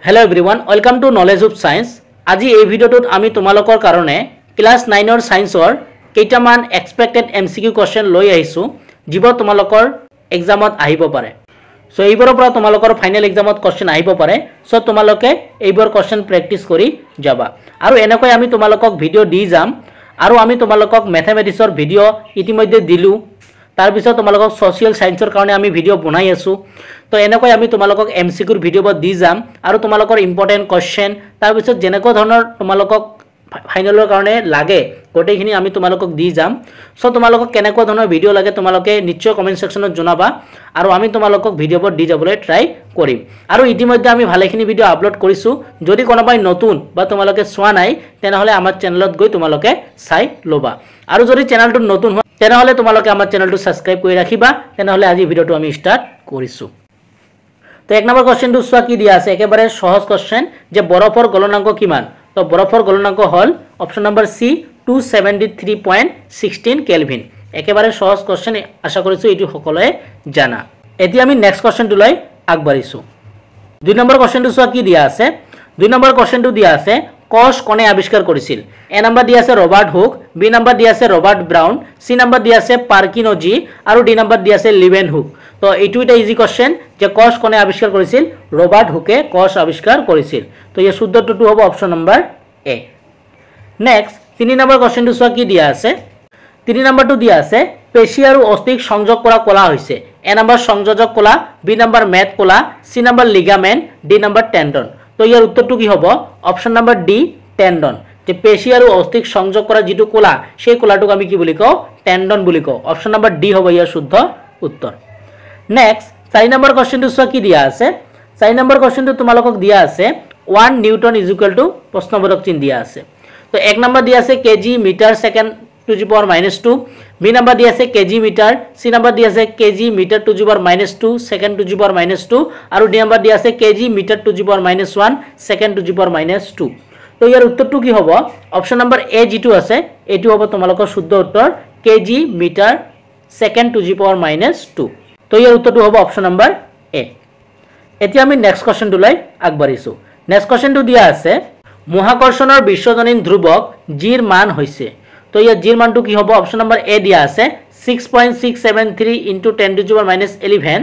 Hello everyone welcome to knowledge of science. आज এই ভিডিওটোত আমি তোমালোকৰ কাৰণে ক্লাস 9 সায়েন্সৰ কেইটামান এক্সপেক্টেড এমসিকিউ কোৱেশ্চন লৈ আহিছো যিবোৰ তোমালোকৰ এক্সামত আহিব পাৰে। সো এইবোৰৰ পৰা তোমালোকৰ ফাইনাল এক্সামত কোৱেশ্চন আহিব পাৰে। সো তোমালোকে এইবোৰ কোৱেশ্চন প্ৰেক্টিস কৰি যাবা আৰু এনেকৈ আমি তোমালোকক ভিডিও দি যাম আৰু আমি তোমালোকক ম্যাথমেটিক্সৰ ভিডিও ইতিমধ্যে দিলু। तार पिছত তোমালোকক সোশিয়াল সায়েন্সৰ কাৰণে আমি ভিডিও বনাই আছো। তো এনেকৈ আমি তোমালোকক এমসিকিউৰ ভিডিও দি যাম আৰু তোমালোকৰ ইম্পৰ্টেন্ট কোৱেশ্চন তাৰ পিছত যেনেকৈ ধৰণৰ তোমালোকক ফাইনালৰ কাৰণে লাগে গোটেইখিনি আমি তোমালোকক দি যাম। সো তোমালোকক কেনেকৈ ধৰণৰ ভিডিও লাগে তোমালোকে নিশ্চয় কমেন্ট সেকশনত জনাবা আৰু আমি তোমালোকক ভিডিওবোৰ দি যাবলৈ ট্ৰাই কৰিম। আৰু ইতিমধ্যে আমি ভালেখিনি ভিডিও আপলোড কৰিছো। যদি কোনোবাই নতুন বা তোমালোকে চোৱা নাই তেনেহলে আমাৰ চেনেলত গৈ তোমালোকে চাই লবা আৰু যদি চেনেলটো নতুন তেনেহলে তোমালোকে আমাৰ চেনেলটো সাবস্ক্ৰাইব কৰি ৰাখিবা। তেনেহলে আজি ভিডিওটো আমি স্টাৰ্ট কৰিছো। তো এক নম্বৰ কোৱেশ্চনটো চোৱা কি দিয়া আছে, একেবাৰে সহজ কোৱেশ্চন যে বৰফৰ গলনাঙ্ক কিমান। তো বৰফৰ গলনাঙ্ক হল অপশন নম্বৰ সি 273.16 কেলভিন। একেবাৰে সহজ কোৱেশ্চন, আশা কৰিছো এটো সকলোৱে জানা। এতিয়া আমি নেক্সট কোৱেশ্চনটো লৈ আগবাঢ়িছো। দুই নম্বৰ কোৱেশ্চনটো চোৱা কি দিয়া আছে। দুই নম্বৰ কোৱেশ্চনটো দিয়া আছে কষ কোনে আবিষ্কাৰ কৰিছিল। এ নম্বৰ দিয়া আছে ৰবাৰ্ট হুক, বি নম্বৰ দিয়া আছে ৰবাৰ্ট ব্ৰাউন, সি নম্বৰ দিয়া আছে পাৰ্কিনজি আৰু ডি নম্বৰ দিয়া আছে লিভেন হুক। তো এইটো এটা ইজি কোৱেশ্চন যে কষ কোনে আবিষ্কাৰ কৰিছিল। ৰবাৰ্ট হুকে কষ আবিষ্কাৰ কৰিছিল। তো এই শুদ্ধটো হ'ব অপশন নম্বৰ এ। নেক্সট 3 নম্বৰ কোৱেশ্চনটো চোৱা কি দিয়া আছে। 3 নম্বৰটো দিয়া আছে পেশী আৰু অস্থিক সংযোগ কৰা কলা হৈছে। এ নম্বৰ সংযোজক কলা, বি নম্বৰ মেদ কলা, C number ligament, D number tendon. তো ইয়াৰ উত্তৰটো কি হ'ব অপশন নম্বৰ ডি টেন্ডন। যে পেশী আৰু অস্থিক সংযোগ কৰা যেটো কলা সেই কলাটোক আমি কি বুলি কওঁ টেন্ডন বুলি কওঁ। অপশন নম্বৰ ডি হ'ব ইয়াৰ শুদ্ধ উত্তৰ। নেক্সট 4 নম্বৰ কোৱেশ্চনটো চোৱা কি দিয়া আছে। 4 নম্বৰ কোৱেশ্চনটো তোমালোকক দিয়া আছে 1 নিউটন = প্ৰশ্নবোধক চিহ্ন দিয়া আছে। তো 1 নম্বৰ দিয়া আছে KG metre second to the power -2, B number দিয়া আছে কেজি মিটাৰ, সি নম্বৰ দিয়া আছে KG metre to the power -2 second to the power -2 আৰু ডি নম্বৰ দিয়া আছে KG metre to the power -1 second to the power -2। তো ইয়াৰ উত্তৰটো কি হ'ব অপশন নম্বৰ এ যেটো আছে এটো হ'ব তোমালোকৰ শুদ্ধ উত্তৰ KG metre second to the power -2। তো ইয়াৰ উত্তৰটো হ'ব অপশন নম্বৰ এ। এতিয়া আমি নেক্সট কোৱেশ্চনটো লৈ আগবাঢ়িছো। নেক্সট কোৱেশ্চনটো দিয়া আছে মহাকৰ্ষণৰ বিশ্বজনীন ধ্ৰুৱক জিৰ মান হৈছে। তো ইয়াৰ জিৰ মানটো কি হ'ব অপশন নম্বৰ এ দিয়া আছে 6.673 × 10⁻11,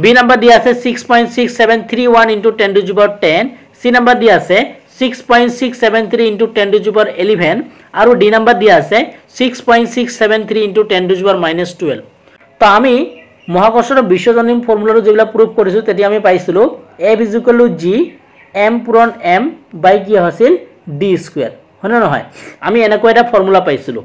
বি নম্বৰ দিয়া আছে 6.6731 × 10⁻10, সি নম্বৰ দিয়া আছে 6.673 × 10⁻11 আৰু ডি নম্বৰ দিয়া আছে 6.673 × 10⁻12। তো আমি মহাকৰ্ষণৰ বিশ্বজনীন ফৰ্মুলাটো যেগুলা প্ৰুভ কৰিছো তেতিয়া আমি পাইছিলো F = G m পূৰণ m বাই কি আছিল d স্কয়াৰ, হয় না নহয়। আমি এনেকৈ এটা ফৰ্মুলা পাইছিলো।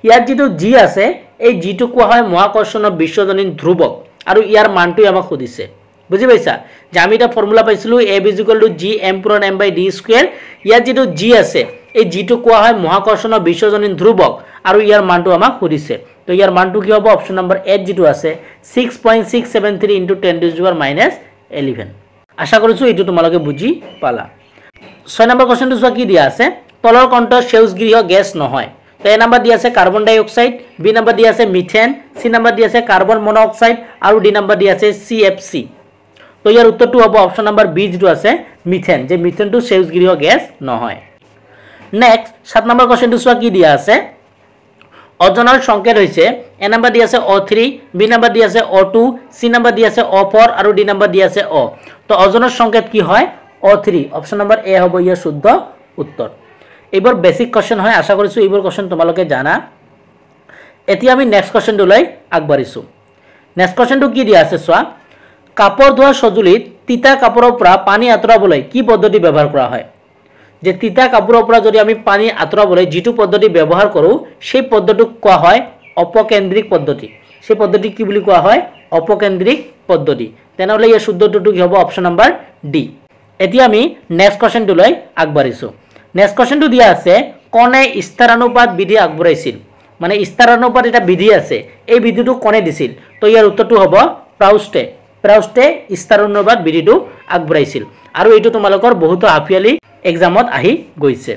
ইয়াত যেটো g আছে এই g টো কোৱা হয় মহাকৰ্ষণৰ বিশ্বজনীন ধ্ৰুৱক আৰু ইয়াৰ মানটো আমাক সুধিছে। বুজি পাইছা যে আমি এটা ফৰ্মুলা পাইছিলো F = G m পূৰণ m বাই d স্কয়াৰ। ইয়াত যেটো g আছে এই g টো কোৱা হয় মহাকৰ্ষণৰ বিশ্বজনীন ধ্ৰুৱক আৰু ইয়াৰ মানটো আমাক সুধিছে। তো ইয়াৰ মানটো কি হ'ব অপশন নম্বৰ এ যেটো আছে 6.673 × 10⁻11। আশা কৰিছো এটো তোমালোকে বুজি পালা। 6 নম্বৰ কোৱেশ্চনটো চোৱা কি দিয়া আছে তলৰ কণ্ঠ সেউজগৃহ গেছ নহয়। তো এ নম্বৰ দিয়া আছে কাৰ্বন ডাই অক্সাইড, বি নম্বৰ দিয়া আছে মিথেন, সি নম্বৰ দিয়া আছে কাৰ্বন মনোক্সাইড আৰু ডি নম্বৰ দিয়া আছে CFC। তো ইয়াৰ উত্তৰটো হ'ব অপশন নম্বৰ বি যেটো আছে মিথেন, যে মিথেনটো সেউজগৃহ গেছ নহয়। নেক্সট 7 নম্বৰ কোৱেশ্চনটো চোৱা কি দিয়া আছে ওজনৰ সংকেত হৈছে এ নম্বৰ দিয়া আছে O3, বি নম্বৰ দিয়া আছে O2, সি নম্বৰ দিয়া আছে O4 আৰু ডি নম্বৰ দিয়া আছে O। তো ওজনৰ সংকেত কি হয় O3। অপশন নম্বৰ এ হ'ব ইয়াৰ শুদ্ধ উত্তৰ। এইবোৰ বেসিক কোৱেশ্চন হয়, আশা কৰিছো এইবোৰ কোৱেশ্চন তোমালোকে জানা। এতিয়া আমি নেক্সট কোৱেশ্চনটো লৈ আগবাঢ়িছো। নেক্সট কোৱেশ্চনটো কি দিয়া আছে চোৱা কাপোৰ ধোৱা সঁজুলিত তিতা কাপোৰৰ পৰা পানী আঁতৰাবলৈ কি পদ্ধতি ব্যৱহাৰ কৰা হয়। যে তিতা কাপোৰৰ পৰা যদি আমি পানী আঁতৰাবলৈ যেটো পদ্ধতি ব্যৱহাৰ কৰো সেই পদ্ধতিক কোৱা হয় অপকেন্দ্ৰিক পদ্ধতি। সেই পদ্ধতি কি বুলি কোৱা হয় অপকেন্দ্ৰিক পদ্ধতি। তেনেহলে এই শুদ্ধটো কি হ'ব অপশন নম্বৰ ডি। এতিয়া আমি নেক্সট কোৱেশ্চনটো লৈ আগবাঢ়িছো। নেক্সট কোৱেশ্চনটো দিয়া আছে কোনে স্তৰানুপাত বিধি আগবঢ়াইছিল। মানে স্তৰানুপাত এটা বিধি আছে, এই বিধিটো কোনে দিছিল। তো ইয়াৰ উত্তৰটো হ'ব প্ৰাউষ্টে। প্ৰাউষ্টে স্তৰানুপাত বিধিটো আগবঢ়াইছিল আৰু এইটো তোমালোকৰ বহুত হাফিয়ালি এক্সামত আহি গৈছে।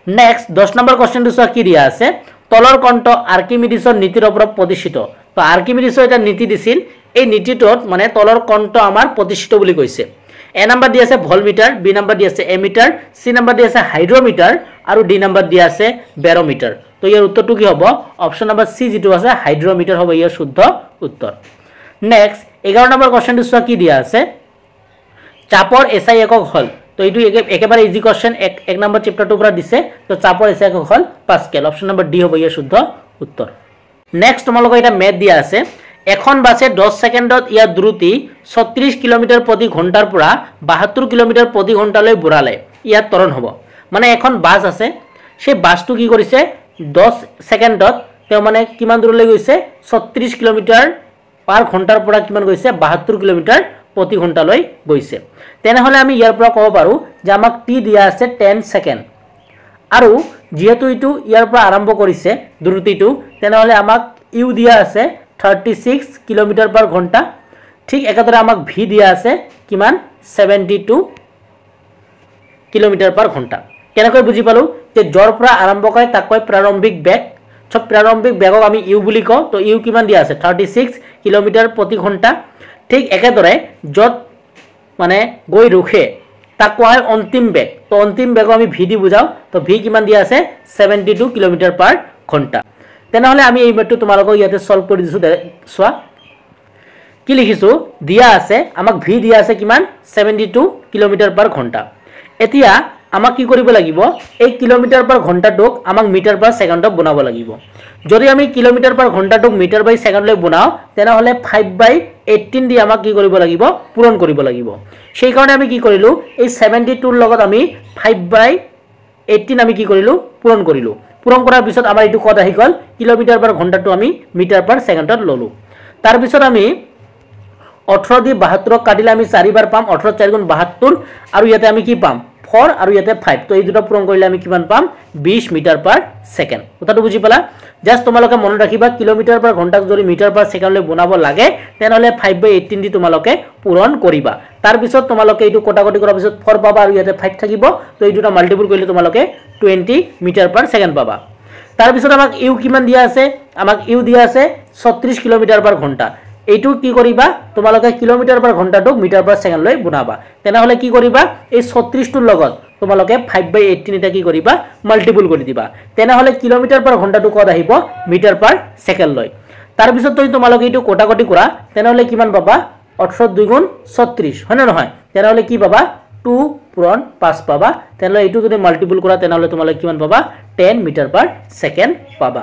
নেক্সট 10 নম্বৰ কোৱেশ্চনটো চোৱা কি দিয়া আছে তলৰ কণ্ঠ আৰ্কিমিডিছৰ নীতিৰ ওপৰত প্ৰতিষ্ঠিত। তো আৰ্কিমিডিছৰ এটা নীতি দিছিল, এই নীতিটোত মানে তলৰ কণ্ঠ আমাৰ প্ৰতিষ্ঠিত বুলি কৈছে। এ নাম্বাৰ দি আছে ভলমিটাৰ, বি নাম্বাৰ দি আছে এমিটাৰ, সি নাম্বাৰ দি আছে হাইড্ৰমিটাৰ আৰু ডি নাম্বাৰ দি আছে বেৰমিটাৰ। তো ইয়াৰ উত্তৰটো কি হ'ব? অপশ্যন নাম্বাৰ সি যিটো আছে হাইড্ৰমিটাৰ হ'ব ইয়াৰ শুদ্ধ উত্তৰ। নেক্সট 11 নম্বৰ কোৱেশ্চনটো চোৱা কি দিয়া আছে, চাপৰ এছআই একক হল। তো এইটো একেবাৰে ইজি কোৱেশ্চন, এক নম্বৰ চেপ্টাৰটোৰ পৰা দিছে। তো চাপৰ এছআই একক হল পাস্কেল। অপশ্যন নম্বৰ ডি হ'ব ইয়াৰ শুদ্ধ উত্তৰ। নেক্সট তোমালোকৰ এটা মেথ দিয়া আছে, এখন বাছে 10 সেকেন্ডত ইয়াৰ দ্ৰুতি 36 কিলোমিটাৰ প্ৰতি ঘণ্টাৰ পৰা 72 কিলোমিটাৰ প্ৰতি ঘণ্টালৈ বঢ়ালে ইয়াৰ ত্বৰণ হ'ব। মানে এখন বাছ আছে, সেই বাছটো কি কৰিছে 10 সেকেন্ডত তেওঁ মানে কিমান দূৰলৈ গৈছে 36 কিলোমিটাৰ পাৰ ঘণ্টাৰ পৰা কিমান গৈছে 72 কিলোমিটাৰ প্ৰতি ঘণ্টালৈ গৈছে। তেনেহলে আমি ইয়াৰ পৰা ক'ব পাৰো যে আমাক টি দিয়া আছে 10 সেকেন্ড আৰু যেহেতু ইটো ইয়াৰ পৰা আৰম্ভ কৰিছে দ্ৰুতিটো, তেনেহলে আমাক ইউ দিয়া আছে 36 কিলোমিটাৰ পাৰ ঘণ্টা। ঠিক একেদৰে আমাক ভি দিয়া আছে কিমান 72 কিলোমিটাৰ পাৰ ঘণ্টা। কেনেকৈ বুজি পালো যে যৰ পৰা আৰম্ভ কৰে তাক কয় প্ৰাৰম্ভিক বেগ। সব প্ৰাৰম্ভিক বেগক আমি ইউ বুলি কওঁ। তো ইউ কিমান দিয়া আছে 36 কিলোমিটাৰ প্ৰতি ঘণ্টা। ঠিক একেদৰে যত মানে গৈ ৰখে তাক কোৱা হয় অন্তিম বেগ। তো অন্তিম বেগক আমি ভি দি বুজাও। তো ভি কিমান দিয়া আছে 72 কিলোমিটাৰ পাৰ ঘণ্টা। তেনেহলে আমি এই মেথটো তোমালোকক ইয়াতে সলভ কৰি দিছো। চোৱা কি লিখিছো, দিয়া আছে আমাক ভি দিয়া আছে কিমান 72 কিলোমিটাৰ পাৰ ঘণ্টা। এতিয়া আমাক কি কৰিব লাগিব, এই কিলোমিটাৰ পাৰ ঘণ্টাটোক আমাক মিটাৰ পাৰ সেকেন্ডত বনাব লাগিব। যদি আমি কিলোমিটাৰ পাৰ ঘণ্টাটোক মিটাৰ বাই সেকেন্ডলৈ বনাও তেনেহলে 5/18 দি আমাক কি কৰিব লাগিব পূৰণ কৰিব লাগিব। সেই কাৰণে আমি কি কৰিলো, এই 72 ৰ লগত আমি 5/18 আমি কি কৰিলো পূৰণ কৰিলো। পূৰণ কৰাৰ পিছত আমাৰ এইটো কত আহি গল, কিলোমিটাৰ পাৰ ঘণ্টাটো আমি মিটাৰ পাৰ সেকেন্ডত ললো। তাৰ পিছত আমি 18 দি 72 কাটিলে আমি 4 বাৰ পাম, 18 4 গুণ 72 আৰু ইয়াতে আমি কি পাম 4 আৰু ইয়াতে 5। তো এই দুটা পূৰণ কৰিলে আমি কিমান পাম 20 মিটাৰ পাৰ সেকেন্ড। কথাটো বুজি পালা? জাস্ট তোমালোকে মনত ৰাখিবা কিলোমিটাৰ পাৰ ঘণ্টাক যদি মিটাৰ পাৰ সেকেন্ডলৈ বনাব লাগে তেনেহলে 5/18 দি তোমালোকে পূৰণ কৰিবা। তাৰ পিছত তোমালোকে এইটো কটাকটি কৰাৰ পিছত 4 পাবা আৰু ইয়াতে 5 থাকিব। তো এই দুটা মাল্টিপল কৰিলে তোমালোকে 20 মিটাৰ পাৰ সেকেন্ড পাবা। তাৰ পিছত আমাক ইউ কিমান দিয়া আছে, আমাক ইউ দিয়া আছে 36 কিলোমিটাৰ পাৰ ঘণ্টা। এইটো কি কৰিবা তোমালোকে কিলোমিটাৰ পাৰ ঘণ্টাটোক মিটাৰ পাৰ সেকেন্ডলৈ বনাবা। তেনেহলে কি কৰিবা এই 36 টোৰ লগত তোমালোকে 5/18 এটা কি কৰিবা মাল্টিপল কৰি দিবা। তেনেহলে কিলোমিটাৰ পাৰ ঘণ্টাটো কত আহিব মিটাৰ পাৰ সেকেন্ড লৈ। তাৰ পিছত তোমালোকে এইটো কটাকটি কৰা তেনেহলে কিমান পাবা 18 2 গুণ 36 হয় না নহয়? তেনেহলে কি পাবা 2 পূৰণ 5 পাবা। তেনেহলে এইটো যদি মাল্টিপল কৰা তেনেহলে তোমালোকে কিমান পাবা 10 মিটাৰ পাৰ সেকেন্ড পাবা।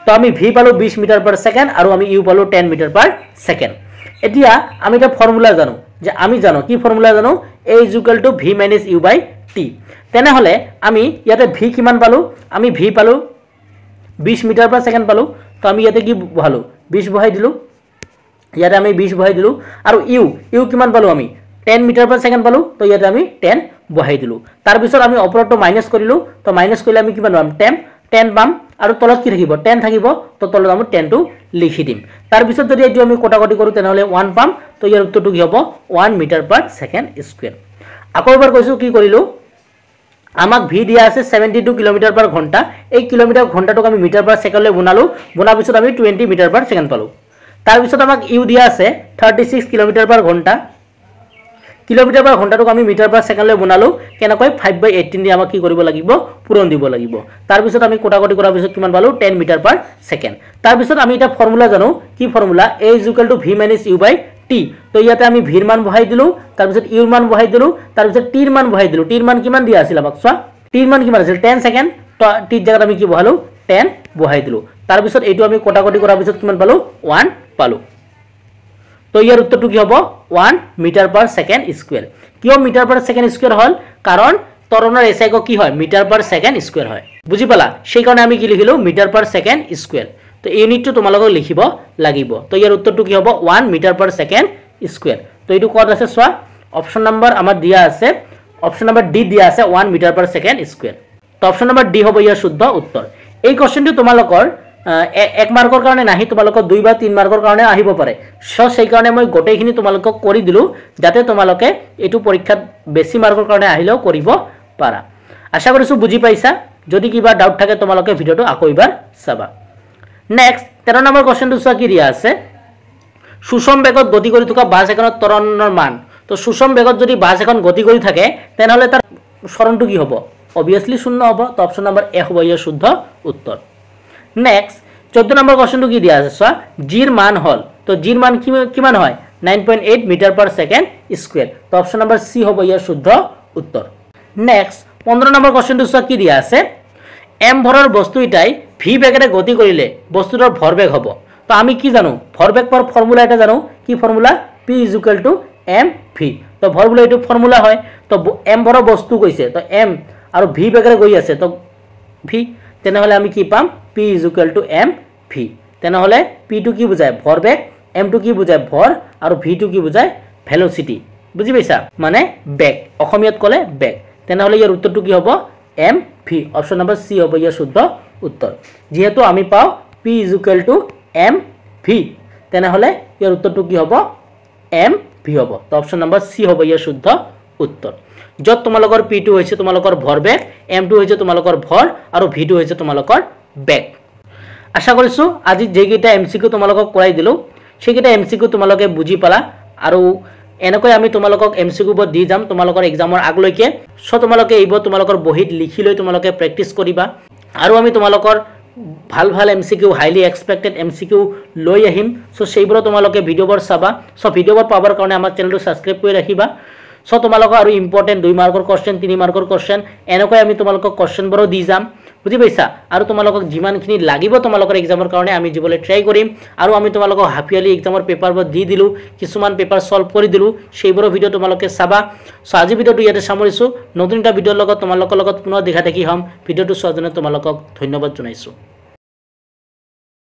তো আমি ভি পালো 20 মিটাৰ পাৰ সেকেন্ড আৰু আমি ইউ পালো 10 মিটাৰ পাৰ সেকেন্ড। এতিয়া আমি এটা ফৰ্মুলা জানো, যে আমি জানো কি ফৰ্মুলা জানো, a = v - u/t। তেনেহলে আমি ইয়াতে ভি কিমান পালো, আমি ভি পালো 20 মিটাৰ পাৰ সেকেন্ড পালো। তো আমি ইয়াতে কি বহালো 20 বহাই দিলো, ইয়াতে আমি 20 বহাই দিলো। আৰু ইউ কিমান পালো আমি 10 মিটাৰ পাৰ সেকেন্ড পালো। তো ইয়াতে আমি 10 বহাই দিলো। তাৰ পিছত আমি ওপৰটো মাইনাস কৰিলো। তো মাইনাস কৰিলে আমি কিমান পাম 10 পাম আৰু তলত কি থাকিব 10 থাকিব। তো তলত আমি 10 টো লিখি দিম। তাৰ পিছত যদি এইটো আমি কটাকটি কৰো তেনেহলে 1 পাম। তো ইয়াৰ উত্তৰটো কি হ'ব 1 মিটাৰ পাৰ সেকেন্ড স্কয়াৰ। আকৌ এবাৰ কৈছো কি কৰিলো, আমাক ভি দিয়া আছে 72 কিলোমিটাৰ পাৰ ঘণ্টা। এই কিলোমিটাৰ ঘণ্টাটোক আমি মিটাৰ পাৰ সেকেন্ডলৈ বনালো, বনাৰ পিছত আমি 20 মিটাৰ পাৰ সেকেন্ড পালো। তাৰ পিছত আমাক ইউ দিয়া আছে 36 কিলোমিটাৰ পাৰ ঘণ্টা। কিলোমিটাৰ পাৰ ঘণ্টাটোক আমি মিটাৰ পাৰ সেকেন্ডলৈ বনালো, কেনেকৈ 5/18 দি আমাক কি কৰিব লাগিব পূৰণ দিব লাগিব। তাৰ পিছত আমি কটাকটি কৰাৰ পিছত কিমান পালো 10 মিটাৰ পাৰ সেকেন্ড। তাৰ পিছত আমি এটা ফৰ্মুলা জানো, কি ফৰ্মুলা a = v - u/t। তো ইয়াতে আমি ভিৰ মান বহাই দিলো, তাৰ পিছত ইউৰ মান বহাই দিলো, তাৰ পিছত টিৰ মান বহাই দিলো। টিৰ মান কিমান দিয়া আছিল আমাক চোৱা, টিৰ মান কিমান আছিল 10 সেকেন্ড। তো টিৰ জায়গাত আমি কি বহালো 10 বহাই দিলো। তাৰ পিছত এইটো আমি কটাকটি কৰাৰ পিছত কিমান পালো 1 পালো। তো ইয়াৰ উত্তৰটো কি হ'ব 1 মিটাৰ পাৰ সেকেন্ড স্কয়াৰ। কিয় মিটাৰ পাৰ সেকেন্ড স্কয়াৰ হল, কাৰণ ত্বৰণৰ এছআই একক কি হয় মিটাৰ পাৰ সেকেন্ড স্কয়াৰ হয়। বুজি পালা? সেই কাৰণে আমি কি লিখিলো মিটাৰ পাৰ সেকেন্ড স্কয়াৰ। তো ইউনিটটো তোমালোকক লিখিব লাগিব। তো ইয়াৰ উত্তৰটো কি হ'ব 1 মিটাৰ পাৰ সেকেন্ড স্কয়াৰ। তো এইটো কত আছে চোৱা, অপশন নাম্বাৰ আমাৰ দিয়া আছে, অপশন নাম্বাৰ ডি দিয়া আছে 1 মিটাৰ পাৰ সেকেন্ড স্কয়াৰ। তো অপশন নাম্বাৰ ডি হ'ব ইয়াৰ শুদ্ধ উত্তৰ। এই কোৱেশ্চনটো তোমালোকৰ 1 মাৰ্কৰ কাৰণে নাহি, তোমালোকৰ 2 বা 3 মাৰ্কৰ কাৰণে আহিব পাৰে। সেই কাৰণে মই গোটেইখিনি তোমালোকক কৰি দিলো যাতে তোমালোকে এইটো পৰীক্ষাত বেছি মাৰ্কৰ কাৰণে আহিলেও কৰিব পাৰা। আশা কৰিছো বুজি পাইছা। যদি কিবা ডাউট থাকে তোমালোকে ভিডিওটো আকৌ এবাৰ চাবা। নেক্সট 13 নম্বৰ কোৱেশ্চনটো চোৱা কি দিয়া আছে, সুষম বেগত গতি কৰি থকা বাছ এখনৰ ত্বৰণৰ মান তো সুষম বেগত যদি বাছ এখন গতি কৰি থাকে তেনেহ'লে তাৰ সৰণটো কি হ'ব অবভিয়াসলি শূন্য হ'ব তো অপশন নাম্বাৰ এ হ'ব ইয়াৰ শুদ্ধ উত্তৰ নেক্সট 14 নম্বৰ কোৱেশ্চনটো কি দিয়া আছে চোৱা জিৰ মান হল তো জিৰ মান কিমান হয় 9.8 মিটাৰ পাৰ সেকেন্ড স্কয়াৰ তো অপশন নাম্বাৰ সি হ'ব ইয়াৰ শুদ্ধ উত্তৰ নেক্সট 15 নম্বৰ কোৱেশ্চনটো চোৱা কি দিয়া আছে m ভৰৰ বস্তু এটাই v বেগেৰে গতি কৰিলে বস্তুটোৰ ভৰবেগ হ'ব তো আমি কি জানো ভৰবেগ পৰ ফৰ্মুলা এটা জানো কি ফৰ্মুলা p mv তো ভৰবেগ এইটো ফৰ্মুলা হয় তো m ভৰৰ বস্তু কৈছে তো m আৰু v বেগেৰে গৈ আছে তো v তেনেহলে আমি কি পাম p mv তেনেহলে p টো কি বুজায় ভৰবেগ m টো কি বুজায় ভৰ আৰু v টো কি বুজায় ভেলোসিটি বুজি পাইছা মানে বেগ অসমীয়াত কলে বেগ তেনেহলে ইয়াৰ উত্তৰটো কি হ'ব mv অপশন নাম্বাৰ সি হ'ব ইয়াৰ শুদ্ধ উত্তৰ যেহেতু আমি পাও p mv তেনেহলে ইয়াৰ উত্তৰটো কি হ'ব mv হ'ব তো অপশন নাম্বাৰ সি হ'ব ইয়াৰ শুদ্ধ উত্তৰ যত তোমালোকৰ p টো হৈছে তোমালোকৰ ভৰবেগ m টো হৈছে তোমালোকৰ ভৰ আৰু v টো হৈছে তোমালোকৰ বেগ আশা কৰিছো আজি যেগিটা এমসিকিউ তোমালোকক কৰাই দিলো সেগিটা এমসিকিউ তোমালোকে বুজি পালা আৰু এনেকৈ আমি তোমালোকক এমসিকিউ ব দি যাম তোমালোকৰ এক্সামৰ আগলৈকে সো তোমালোকে এইবোৰ তোমালোকৰ বহিত লিখি লৈ তোমালোকে প্ৰেক্টিস কৰিবা আৰু আমি তোমালোকৰ ভাল ভাল এমসিকিউ হাইলি এক্সপেক্টেড এমসিকিউ লৈ আহিম সো সেইবোৰ তোমালোকে ভিডিওবোৰ চাবা সো ভিডিওবোৰ পাবৰ কাৰণে আমাৰ চেনেলটো সাবস্ক্ৰাইব কৰি ৰাখিবা সো তোমালোকৰ আৰু ইম্পৰ্টেন্ট 2 মাৰ্কৰ কোৱেশ্চন 3 মাৰ্কৰ কোৱেশ্চন এনেকৈ আমি তোমালোকক কোৱেশ্চনবোৰ দি যাম বুজি পাইছা আৰু তোমালোকক যিমানখিনি লাগিব তোমালোকৰ এক্সামৰ কাৰণে আমি দিবলৈ ট্ৰাই কৰিম আৰু আমি তোমালোকক হাফিয়ালি এক্সামৰ পেপাৰবোৰ দি দিলো কিছুমান পেপাৰ সলভ কৰি দিলো সেইবোৰ ভিডিও তোমালোকে চাবা সো আজি ভিডিওটো ইয়াতে সামৰিছো নতুন এটা ভিডিওৰ লগত তোমালোকৰ লগত পুনৰ দেখা দেখি হম ভিডিওটো চোৱাৰ জন্য তোমালোকক ধন্যবাদ জনাইছো